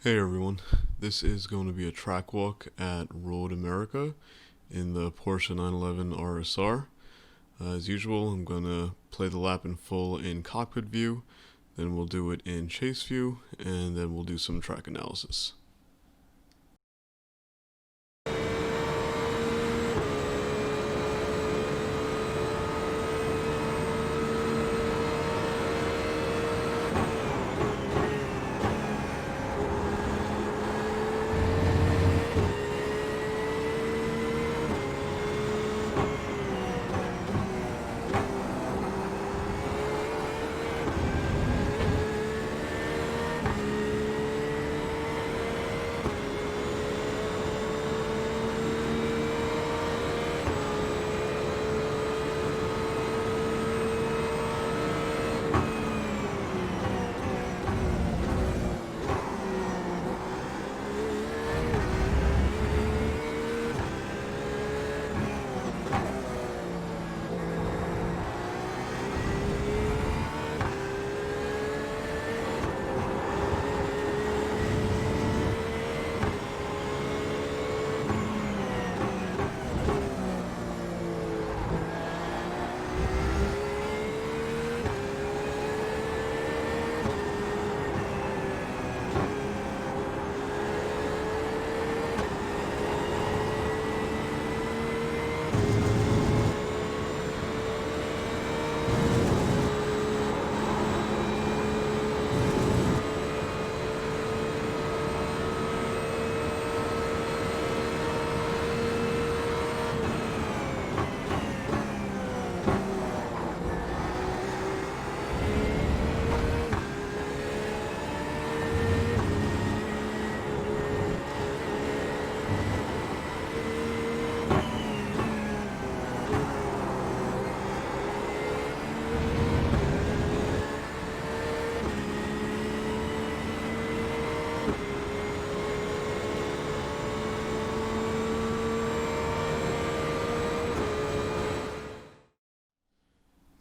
Hey everyone, this is going to be a track walk at Road America in the Porsche 911 RSR. As usual, I'm going to play the lap in full in cockpit view, then we'll do it in chase view, and then we'll do some track analysis.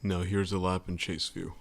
Now here's a lap in chase view.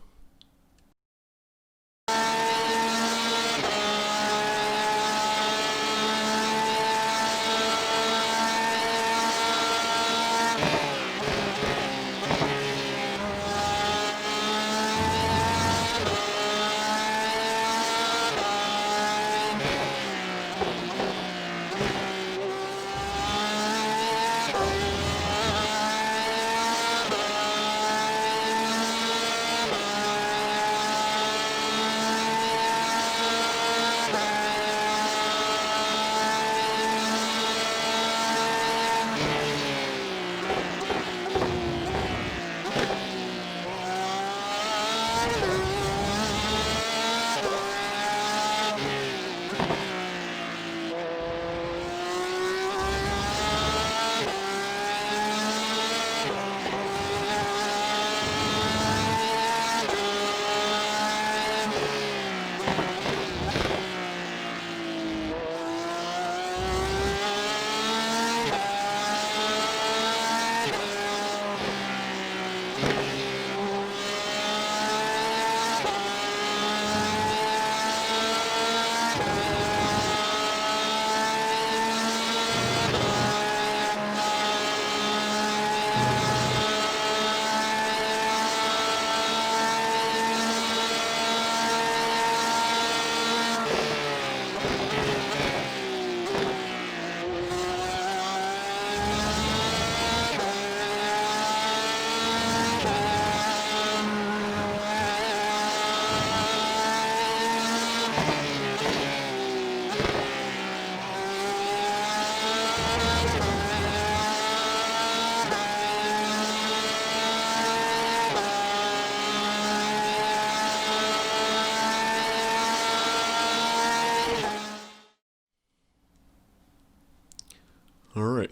Alright,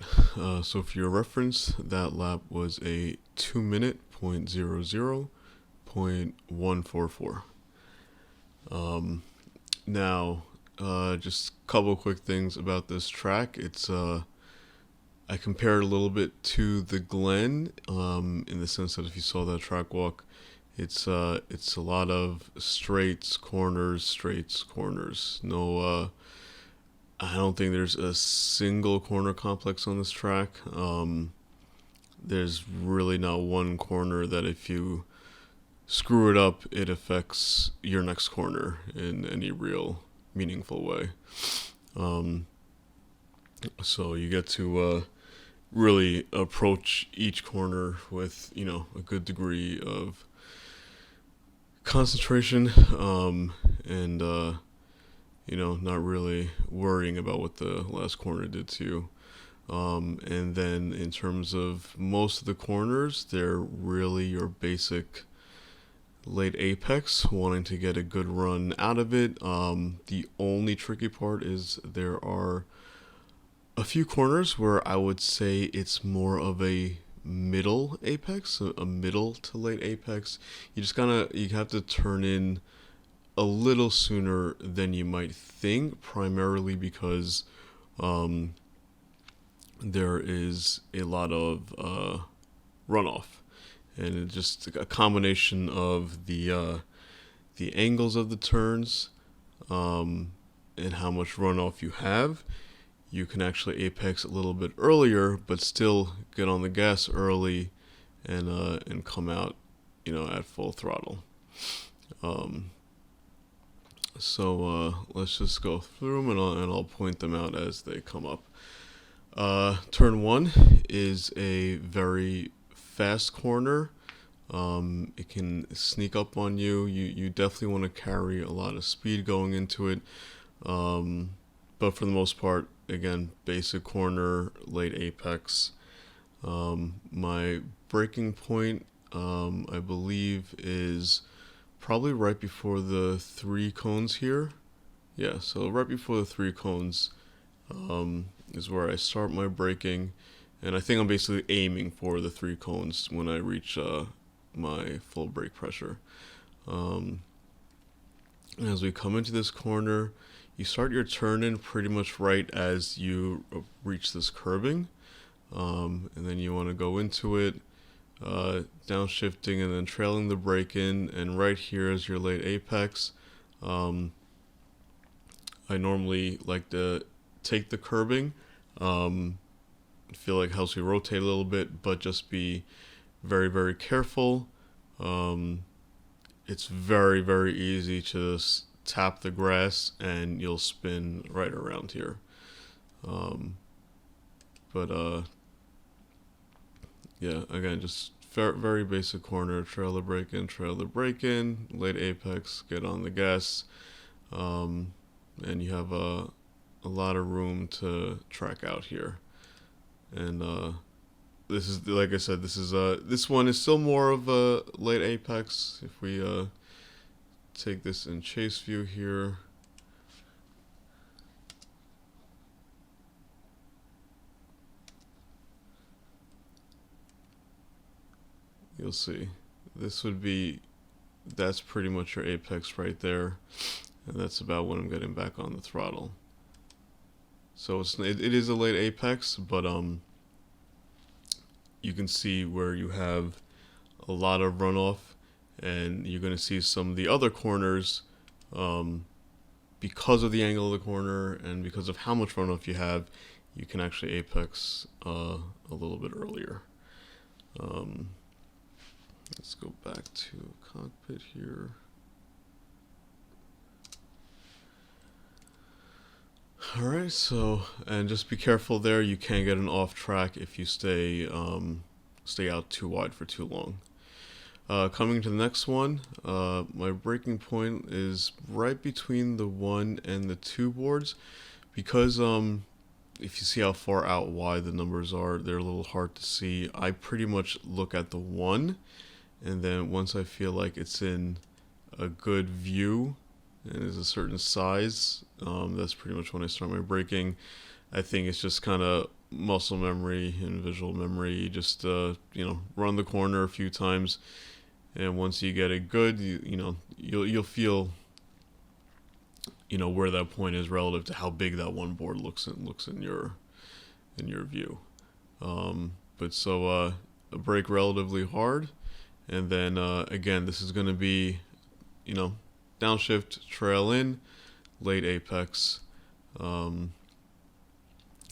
so for your reference, that lap was a 2-minute .00.144. Now, just a couple quick things about this track. I compared a little bit to the Glen, in the sense that if you saw that track walk, It's a lot of straights, corners. No, I don't think there's a single corner complex on this track. There's really not one corner that if you screw it up, it affects your next corner in any real meaningful way. So you get to really approach each corner with, a good degree of concentration, and not really worrying about what the last corner did to you. And then in terms of most of the corners, they're really your basic late apex, wanting to get a good run out of it. The only tricky part is there are a few corners where I would say it's more of a middle apex, a middle to late apex. You have to turn in a little sooner than you might think, primarily because there is a lot of runoff, and it's just a combination of the angles of the turns, and how much runoff you have. You can actually apex a little bit earlier, but still get on the gas early and come out, at full throttle. So let's just go through them, and I'll point them out as they come up. Turn 1 is a very fast corner. It can sneak up on you. You definitely want to carry a lot of speed going into it. But for the most part, again, basic corner, late apex. My braking point, I believe, is probably right before the 3 cones here. Yeah, so right before the 3 cones is where I start my braking, and I think I'm basically aiming for the 3 cones when I reach my full brake pressure. As we come into this corner, you start your turn in pretty much right as you reach this curbing, and then you want to go into it, downshifting and then trailing the brake in, and right here is your late apex. I normally like to take the curbing. I feel like it helps me rotate a little bit, but just be very, very careful. It's very, very easy to just tap the grass and you'll spin right around here. Yeah, again, just very basic corner, trailer brake in, late apex, get on the gas, and you have a lot of room to track out here. And this is, like I said, this one is still more of a late apex. If we take this in chase view here, you'll see that's pretty much your apex right there, and that's about when I'm getting back on the throttle. So it is a late apex, but you can see where you have a lot of runoff, and you're going to see some of the other corners, because of the angle of the corner and because of how much runoff you have, you can actually apex a little bit earlier. Let's go back to cockpit here. Alright, so, and just be careful there, you can get an off track if you stay out too wide for too long. Coming to the next one, my braking point is right between the 1 and the 2 boards, because if you see how far out wide the numbers are, they're a little hard to see. I pretty much look at the 1, and then once I feel like it's in a good view and is a certain size, that's pretty much when I start my braking. I think it's just kind of muscle memory and visual memory. You just run the corner a few times, and once you get it good, you'll feel where that point is relative to how big that one board looks in your view. But so brake relatively hard, And then again, this is going to be, downshift, trail in, late apex.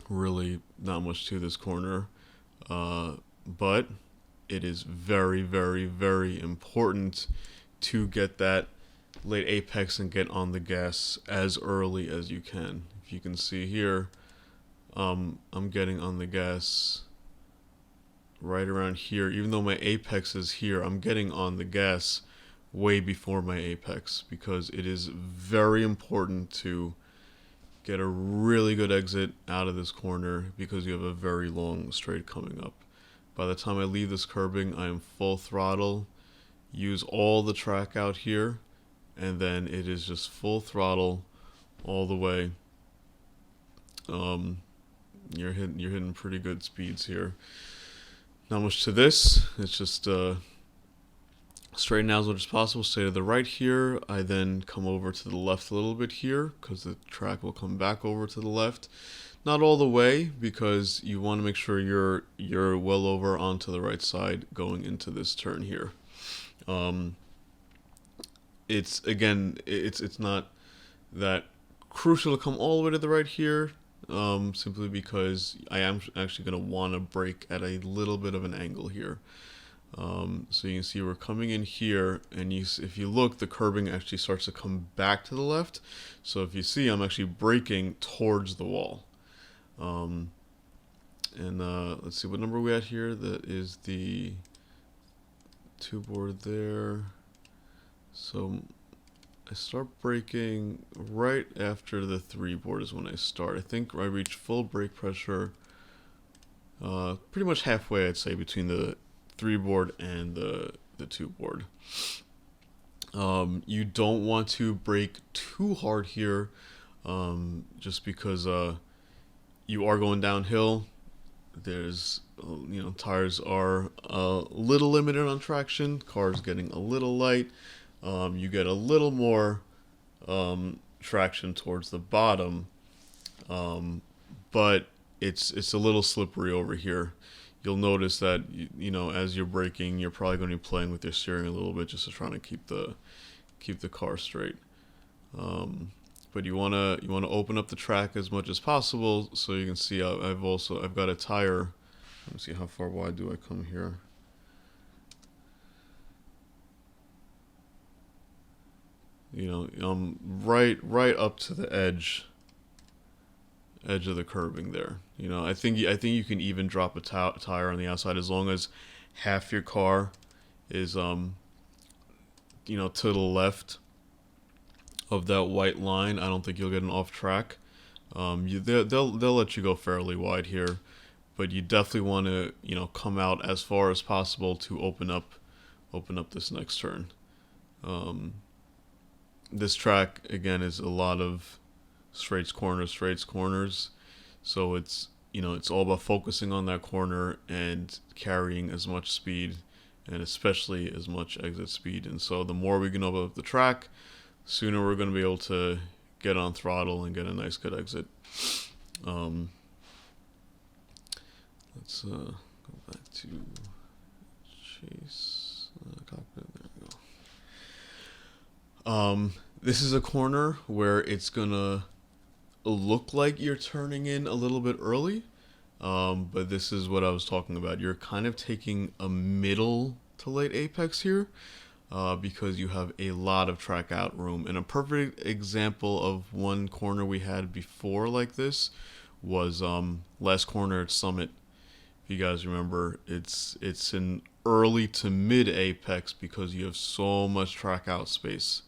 Really not much to this corner, but it is very, very, very important to get that late apex and get on the gas as early as you can. If you can see here, I'm getting on the gas right around here. Even though my apex is here, I'm getting on the gas way before my apex, because it is very important to get a really good exit out of this corner, because you have a very long straight coming up. By the time I leave this curbing, I am full throttle, use all the track out here, and then it is just full throttle all the way. You're hitting pretty good speeds here. Not much to this. It's just straighten out as much as possible. Stay to the right here. I then come over to the left a little bit here, because the track will come back over to the left. Not all the way, because you want to make sure you're well over onto the right side going into this turn here. It's not that crucial to come all the way to the right here, simply because I am actually going to want to brake at a little bit of an angle here. So you can see we're coming in here, and if you look, the curbing actually starts to come back to the left. So if you see, I'm actually braking towards the wall. Let's see, what number are we at here? That is the 2 board there. So I start braking right after the 3 board is when I start. I think I reach full brake pressure pretty much halfway, I'd say, between the 3 board and the 2 board. You don't want to brake too hard here, just because you are going downhill. There's, tires are a little limited on traction. Car's getting a little light. You get a little more traction towards the bottom, but it's a little slippery over here. You'll notice that as you're braking, you're probably going to be playing with your steering a little bit, just to try to keep the car straight. But you wanna open up the track as much as possible, so you can see I've got a tire. Let me see, how far wide do I come here? Right up to the edge of the curbing there. I think you can even drop a tire on the outside, as long as half your car is to the left of that white line. I don't think you'll get an off track. They'll let you go fairly wide here, but you definitely want to come out as far as possible to open up this next turn. This track again is a lot of straights, corners, so it's it's all about focusing on that corner and carrying as much speed, and especially as much exit speed. And so the more we can open up the track, sooner we're going to be able to get on throttle and get a nice good exit. Let's go back to chase cockpit. There we go. This is a corner where it's gonna look like you're turning in a little bit early, but this is what I was talking about. You're kind of taking a middle to late apex here, because you have a lot of track out room. And a perfect example of one corner we had before like this was last corner at Summit. If you guys remember, it's an early to mid apex because you have so much track out space.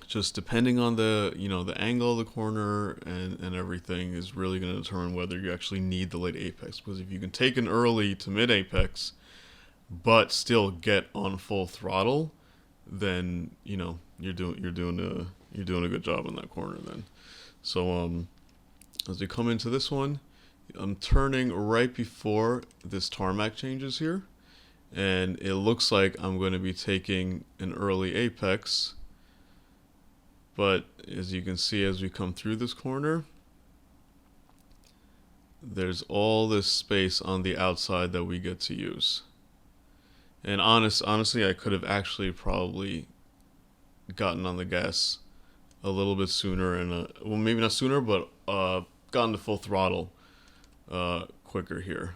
Just depending on the the angle of the corner and everything is really going to determine whether you actually need the late apex. Because if you can take an early to mid apex but still get on full throttle, then you're doing a good job in that corner then. So as we come into this one, I'm turning right before this tarmac changes here, and it looks like I'm going to be taking an early apex, but as you can see, as we come through this corner, there's all this space on the outside that we get to use. And honestly, I could have actually probably gotten on the gas a little bit sooner, and well, maybe not sooner, but gotten to full throttle quicker here.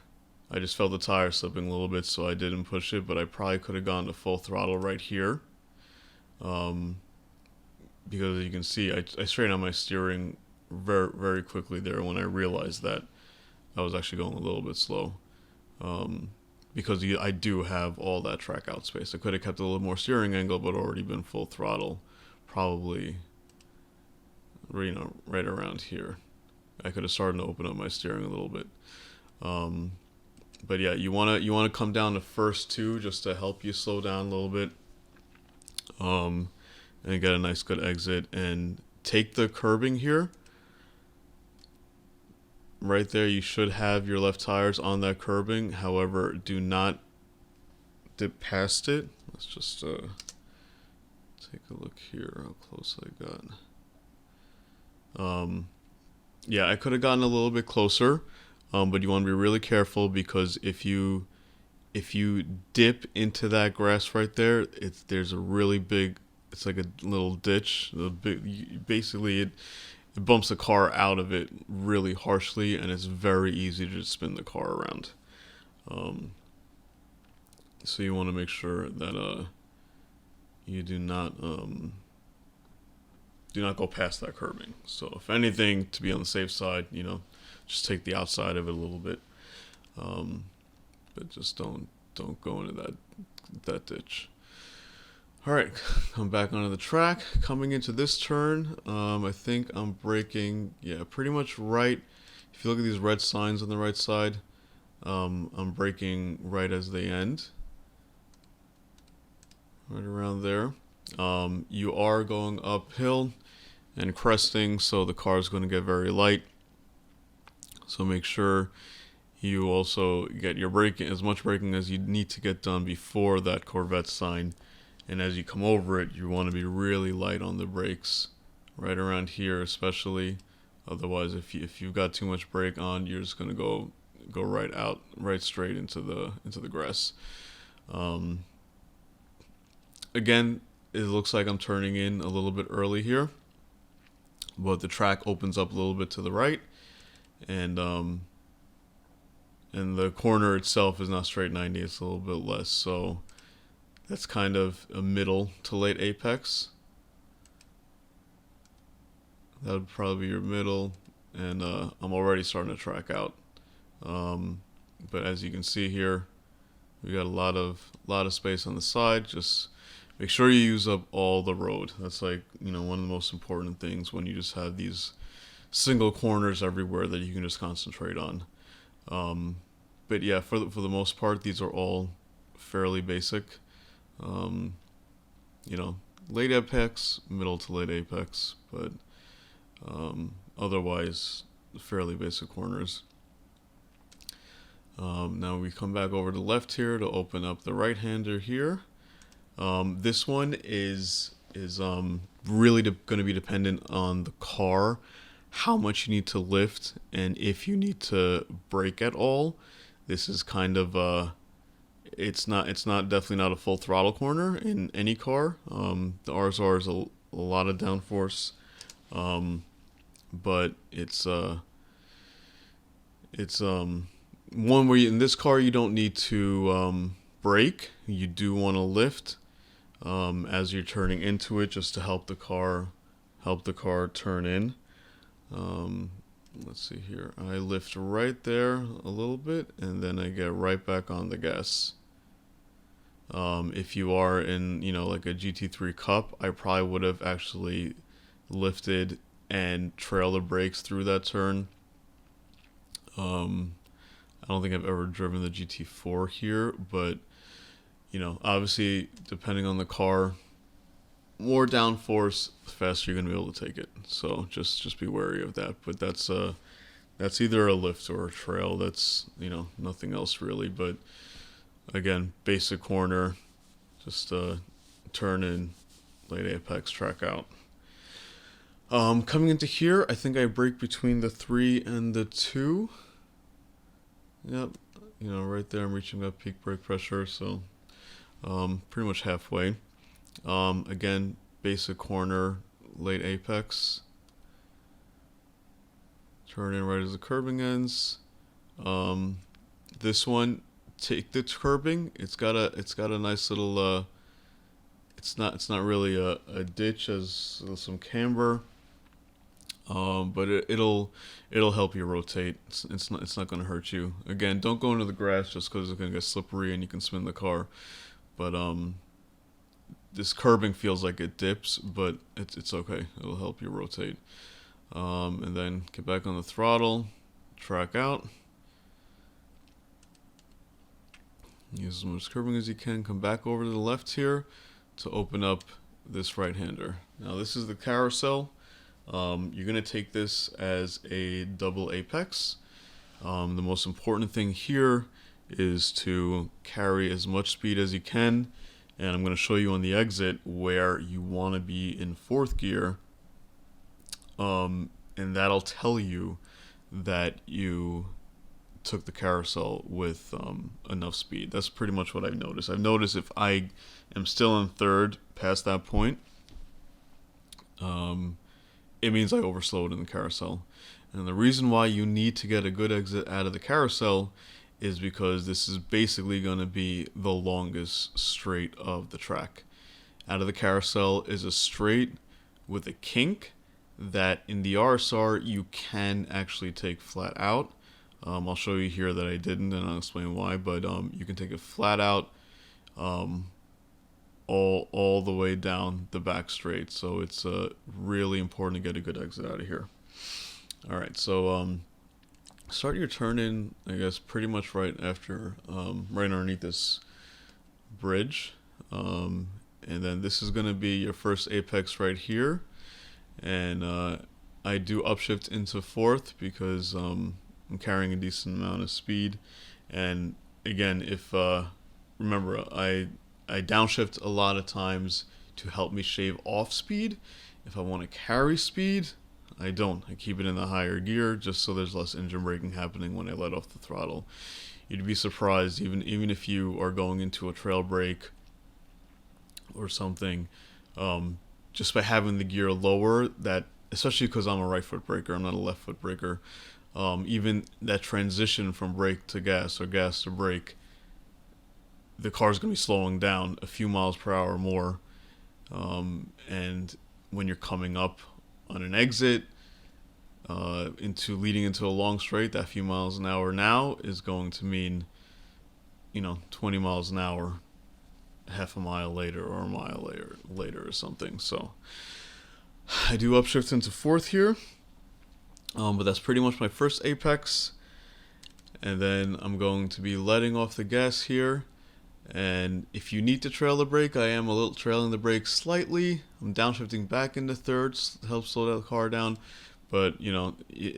I just felt the tire slipping a little bit, so I didn't push it, but I probably could have gone to full throttle right here. Because as you can see, I straightened out my steering very, very quickly there when I realized that I was actually going a little bit slow. Because I do have all that track out space. I could have kept a little more steering angle, but already been full throttle, probably, right around here. I could have started to open up my steering a little bit. But yeah, you wanna come down to first two just to help you slow down a little bit, and get a nice good exit, and take the curbing here. Right there, you should have your left tires on that curbing. However, do not dip past it. Let's just take a look here how close I got. Yeah, I could have gotten a little bit closer, but you want to be really careful, because if you dip into that grass right there, there's a really big, it's like a little ditch. Basically, it bumps the car out of it really harshly, and it's very easy to just spin the car around. So you want to make sure that you do not go past that curbing. So if anything, to be on the safe side, just take the outside of it a little bit, but just don't go into that ditch. All right, come back onto the track. Coming into this turn, I think I'm braking, pretty much right. If you look at these red signs on the right side, I'm braking right as they end, right around there. You are going uphill and cresting, so the car is going to get very light. So make sure you also get your braking, as much braking as you need to get done before that Corvette sign. And as you come over it, you want to be really light on the brakes, right around here especially. Otherwise, if you've got too much brake on, you're just going to go right straight into the grass. Again, it looks like I'm turning in a little bit early here, but the track opens up a little bit to the right, and the corner itself is not straight 90, it's a little bit less, so that's kind of a middle to late apex. That would probably be your middle, and I'm already starting to track out. But as you can see here, we got a lot of space on the side. Just make sure you use up all the road. That's like, one of the most important things when you just have these single corners everywhere that you can just concentrate on. But yeah, for the most part, these are all fairly basic. Late apex, middle to late apex, but otherwise fairly basic corners. Now we come back over to the left here to open up the right-hander here. This one is really going to be dependent on the car, how much you need to lift, and if you need to brake at all. This is kind of it's definitely not a full throttle corner in any car. The RSR is a lot of downforce, but it's one where in this car you don't need to brake. You do want to lift as you're turning into it, just to help the car turn in. Let's see here. I lift right there a little bit, and then I get right back on the gas. If you are in, like a GT3 Cup, I probably would have actually lifted and trailed the brakes through that turn. I don't think I've ever driven the GT4 here, but, obviously, depending on the car, more downforce, the faster you're going to be able to take it. So just be wary of that. But that's either a lift or a trail. That's, nothing else really. But again, basic corner, just turn in, late apex, track out. Coming into here, I think I brake between the 3 and the 2. Yep, right there I'm reaching that peak brake pressure, so pretty much halfway. Again, basic corner, late apex. Turn in right as the curbing ends. This one, take the curbing. It's got a nice little. It's not really a ditch, as some camber. But it'll help you rotate. It's not going to hurt you. Again, don't go into the grass just because it's going to get slippery and you can spin the car. But this curbing feels like it dips, but it's okay. It'll help you rotate. And then get back on the throttle, track out. Use as much curbing as you can. Come back over to the left here to open up this right-hander. Now this is the carousel. You're going to take this as a double apex. The most important thing here is to carry as much speed as you can, and I'm going to show you on the exit where you want to be in fourth gear, and that'll tell you that you took the carousel with enough speed. That's pretty much what I've noticed. I've noticed if I am still in third past that point, it means I overslowed in the carousel. And the reason why you need to get a good exit out of the carousel is because this is basically going to be the longest straight of the track. Out of the carousel is a straight with a kink that in the RSR you can actually take flat out. I'll show you here that I didn't, and I'll explain why, but you can take it flat out all the way down the back straight. So it's really important to get a good exit out of here. Alright, so start your turn in, I guess, pretty much right after, right underneath this bridge. And then this is going to be your first apex right here. And I do upshift into fourth because I'm carrying a decent amount of speed. And again, if remember, I downshift a lot of times to help me shave off speed. If I want to carry speed, I don't. I keep it in the higher gear just so there's less engine braking happening when I let off the throttle. You'd be surprised, even if you are going into a trail brake or something, just by having the gear lower, that, especially because I'm a right foot braker, I'm not a left foot braker, even that transition from brake to gas or gas to brake, the car's going to be slowing down a few miles per hour more. And when you're coming up on an exit, leading into a long straight, that few miles an hour now is going to mean, 20 miles an hour half a mile later or a mile later or something. So I do upshift into fourth here, but that's pretty much my first apex. And then I'm going to be letting off the gas here. And if you need to trail the brake, I am a little trailing the brake slightly. I'm downshifting back into third to help slow the car down. But,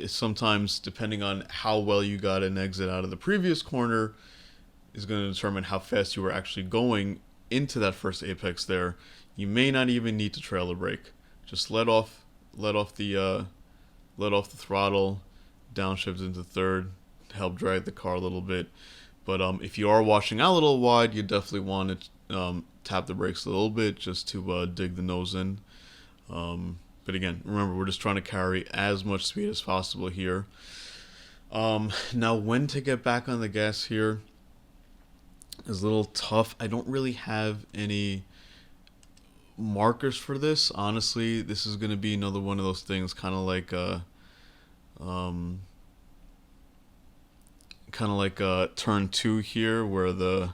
sometimes, depending on how well you got an exit out of the previous corner, is going to determine how fast you were actually going into that first apex there. You may not even need to trail the brake. Just let off the throttle, downshift into third, help drag the car a little bit. But if you are washing out a little wide, you definitely want to tap the brakes a little bit just to dig the nose in. But again, remember, we're just trying to carry as much speed as possible here. Now, when to get back on the gas here is a little tough. I don't really have any markers for this. Honestly, this is going to be another one of those things, kind of like turn 2 here, where the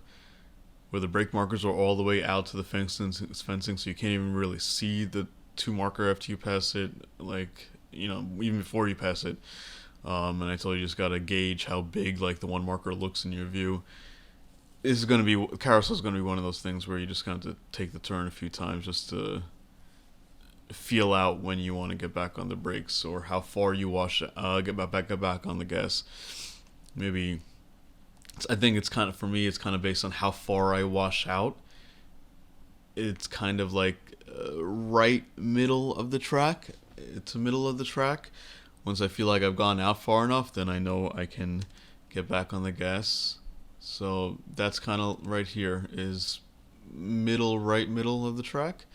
brake markers are all the way out to the fencing, so you can't even really see the 2 marker after you pass it, even before you pass it. And I told you just gotta gauge how big the 1 marker looks in your view. This is gonna be, carousel is gonna be one of those things where you just kind of have to take the turn a few times just to feel out when you want to get back on the brakes, or how far you get back on the gas. Maybe, I think it's kind of, for me, it's kind of based on how far I wash out. It's kind of right middle of the track. It's the middle of the track. Once I feel like I've gone out far enough, then I know I can get back on the gas. So that's kind of right here is right middle of the track,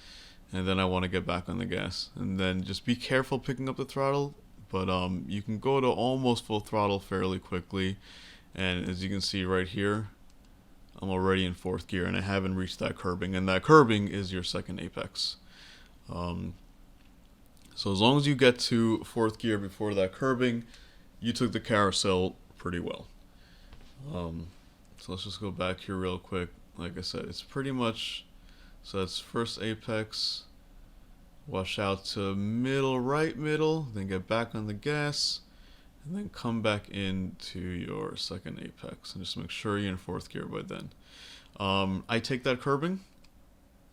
and then I want to get back on the gas. And then just be careful picking up the throttle, but you can go to almost full throttle fairly quickly. And as you can see right here, I'm already in 4th gear and I haven't reached that curbing, and that curbing is your second apex. So as long as you get to 4th gear before that curbing, you took the carousel pretty well. So let's just go back here real quick. Like I said, it's pretty much, so that's first apex, wash out to right middle, then get back on the gas, and then come back into your second apex, and just make sure you're in 4th gear by then. I take that curbing.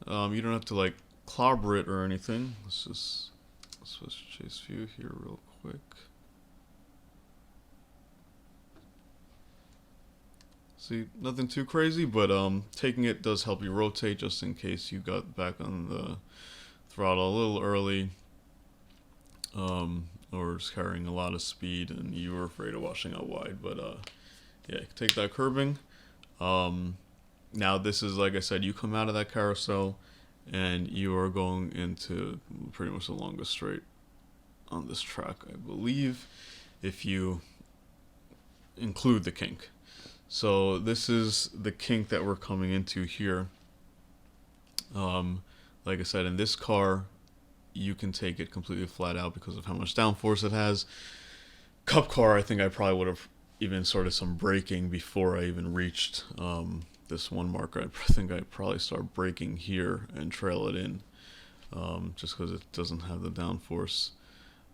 You don't have to like clobber it or anything. Let's just switch chase view here real quick. See, nothing too crazy, but taking it does help you rotate just in case you got back on the throttle a little early, or just carrying a lot of speed and you were afraid of washing out wide. But yeah, take that curbing. Now this is, like I said, you come out of that carousel and you are going into pretty much the longest straight on this track, I believe, if you include the kink. So this is the kink that we're coming into here. Like I said, in this car, you can take it completely flat out because of how much downforce it has. Cup car, I think I probably would have even started some braking before I even reached this one marker. I think I'd probably start braking here and trail it in, just because it doesn't have the downforce.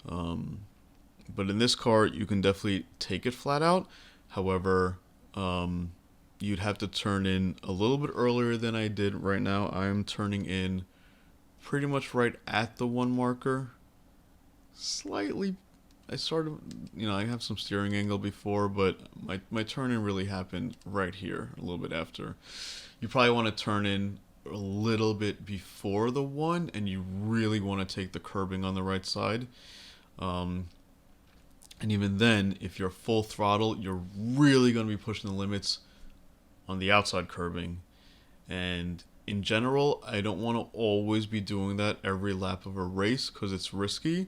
But in this car, you can definitely take it flat out. However, you'd have to turn in a little bit earlier than I did. Right now I'm turning in pretty much right at the one marker. Slightly, I started, I have some steering angle before, but my turn in really happened right here, a little bit after. You probably want to turn in a little bit before the one, and you really want to take the curbing on the right side. And even then, if you're full throttle, you're really going to be pushing the limits on the outside curbing. And in general, I don't want to always be doing that every lap of a race because it's risky.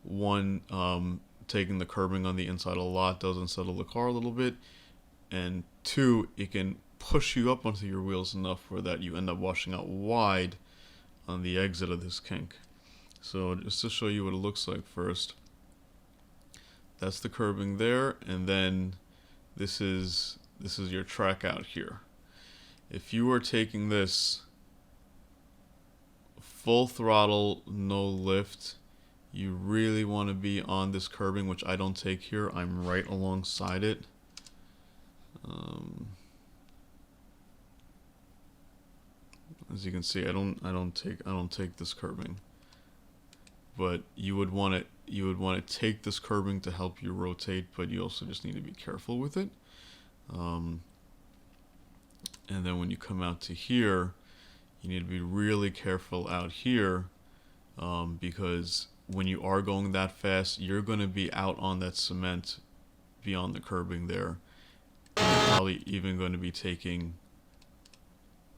One, taking the curbing on the inside a lot does unsettle the car a little bit. And two, it can push you up onto your wheels enough where that you end up washing out wide on the exit of this kink. So just to show you what it looks like first. That's the curbing there, and then this is your track out here. If you were taking this full throttle, no lift, you really want to be on this curbing, which I don't take here. I'm right alongside it. As you can see, I don't take this curbing. But you would want to take this curbing to help you rotate, but you also just need to be careful with it. And then when you come out to here, you need to be really careful out here, because when you are going that fast, you're going to be out on that cement beyond the curbing there. And you're probably even going to be taking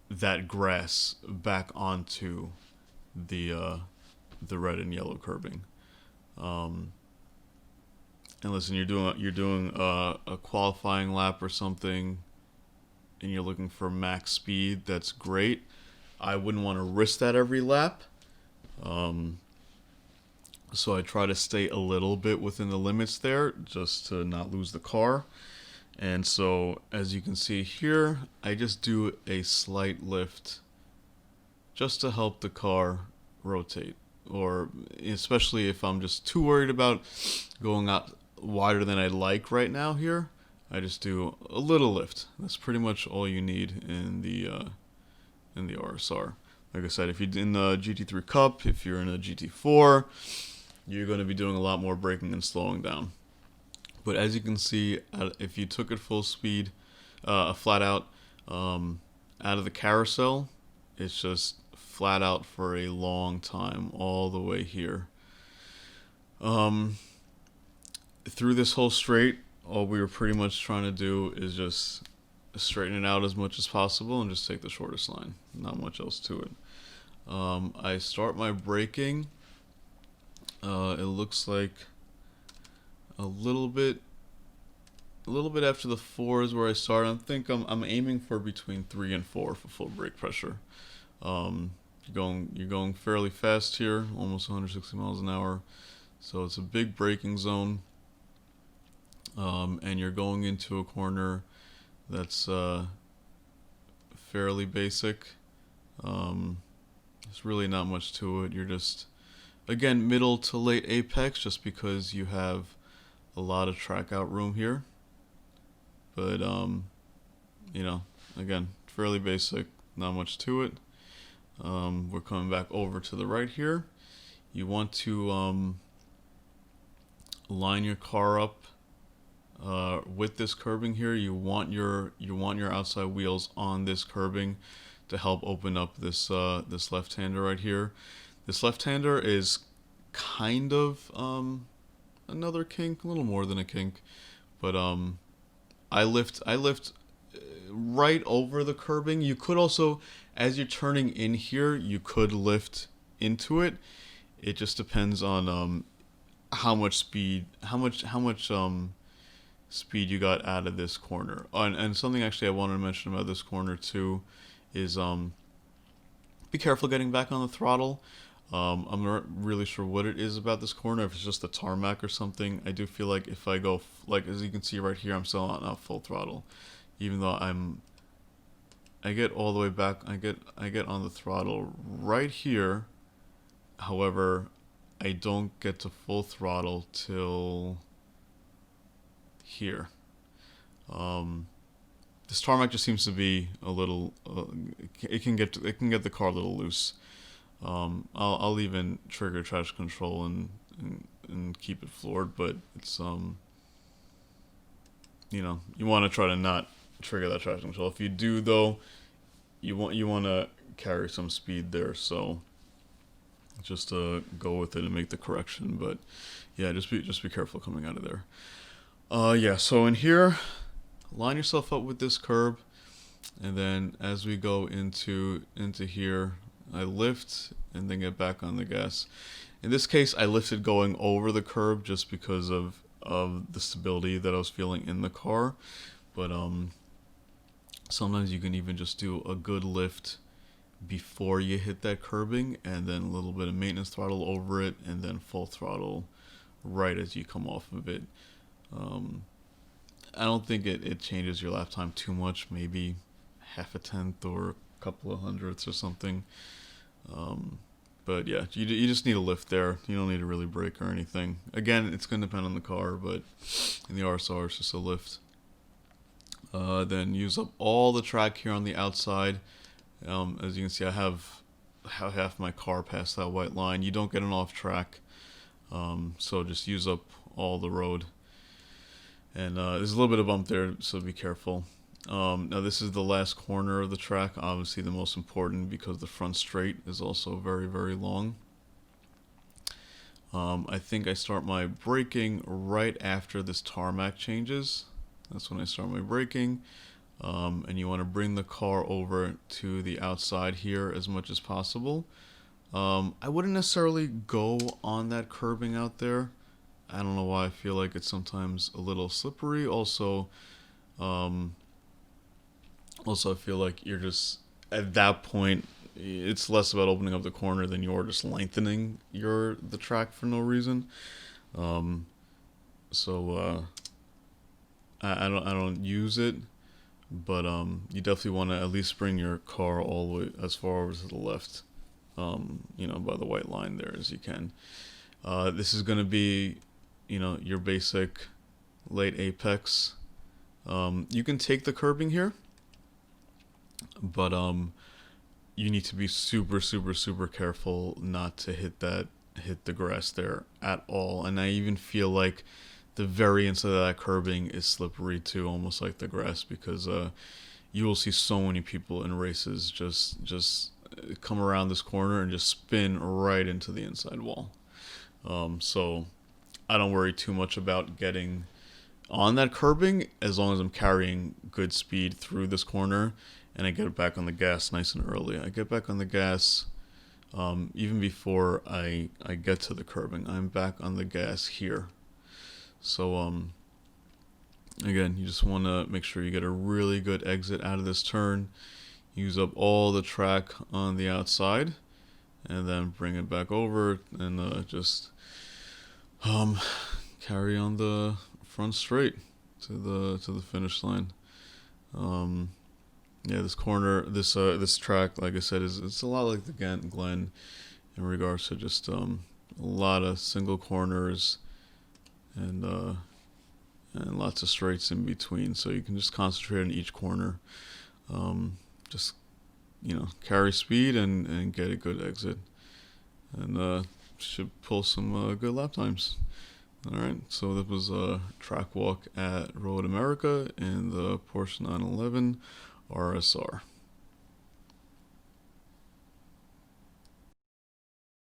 that grass back onto the red and yellow curbing. And listen, you're doing a qualifying lap or something, and you're looking for max speed. That's great. I wouldn't want to risk that every lap. So I try to stay a little bit within the limits there, just to not lose the car. And so, as you can see here, I just do a slight lift just to help the car rotate. Or especially if I'm just too worried about going out wider than I'd like right now here, I just do a little lift. That's pretty much all you need in the RSR. Like I said, if you're in the GT3 Cup, if you're in a GT4, you're going to be doing a lot more braking and slowing down. But as you can see, if you took it full speed, flat out of the carousel, it's just flat out for a long time, all the way here. Through this whole straight, all we were pretty much trying to do is just straighten it out as much as possible and just take the shortest line. Not much else to it. I start my braking. It looks like a little bit after the 4 is where I start. I'm aiming for between 3 and 4 for full brake pressure. You're going fairly fast here, almost 160 miles an hour. So it's a big braking zone. And you're going into a corner that's fairly basic. There's really not much to it. You're just, again, middle to late apex, just because you have a lot of track out room here. But you know, again, fairly basic, not much to it. We're coming back over to the right here. You want to line your car up with this curbing here. You want your outside wheels on this curbing to help open up this this left-hander right here. This left-hander is kind of another kink, a little more than a kink, but I lift right over the curbing. You could also, as you're turning in here, you could lift into it. It just depends on how much speed speed you got out of this corner. And something actually I wanted to mention about this corner too is be careful getting back on the throttle. I'm not really sure what it is about this corner, if it's just the tarmac or something. I do feel like if I go, like as you can see right here, I'm still not full throttle, even though I get all the way back. I get on the throttle right here. However, I don't get to full throttle till here. This tarmac just seems to be a little. It can get the car a little loose. I'll even trigger traction control and keep it floored, but it's you know, you want to try to not trigger that traction control. If you do though, you want to carry some speed there, so just go with it and make the correction. But yeah, just be careful coming out of there. Yeah, so in here, line yourself up with this curb, and then as we go into here, I lift and then get back on the gas. In this case, I lifted going over the curb just because of the stability that I was feeling in the car. But sometimes you can even just do a good lift before you hit that curbing, and then a little bit of maintenance throttle over it, and then full throttle right as you come off of it. I don't think it changes your lap time too much, maybe half a tenth or a couple of hundredths or something. But yeah, you just need a lift there. You don't need to really brake or anything. Again, it's going to depend on the car, but in the RSR, it's just a lift. Then use up all the track here on the outside. As you can see, I have half my car past that white line. You don't get an off track, so just use up all the road. And there's a little bit of bump there, so be careful. Now this is the last corner of the track, obviously the most important because the front straight is also very, very long. I think I start my braking right after this tarmac changes. That's when I start my braking. And you want to bring the car over to the outside here as much as possible. I wouldn't necessarily go on that curbing out there. I don't know why I feel like it's sometimes a little slippery. Also, I feel like you're just, at that point, it's less about opening up the corner than you're just lengthening the track for no reason. I don't use it, but you definitely want to at least bring your car all the way as far over to the left, you know, by the white line there as you can. This is going to be, you know, your basic late apex. You can take the curbing here, but you need to be super, super, super careful not to hit the grass there at all. And I even feel like the very inside of that curbing is slippery too, almost like the grass, because you will see so many people in races just come around this corner and just spin right into the inside wall. So I don't worry too much about getting on that curbing as long as I'm carrying good speed through this corner and I get it back on the gas nice and early. I get back on the gas even before I get to the curbing. I'm back on the gas here. So again, you just want to make sure you get a really good exit out of this turn. Use up all the track on the outside and then bring it back over and just carry on the front straight to the finish line. Yeah, this corner, this track, like I said, it's a lot like the Ghent Glen in regards to just a lot of single corners and lots of straights in between. So you can just concentrate on each corner. Just carry speed and get a good exit, and should pull some good lap times. Alright, so that was a track walk at Road America in the Porsche 911 RSR.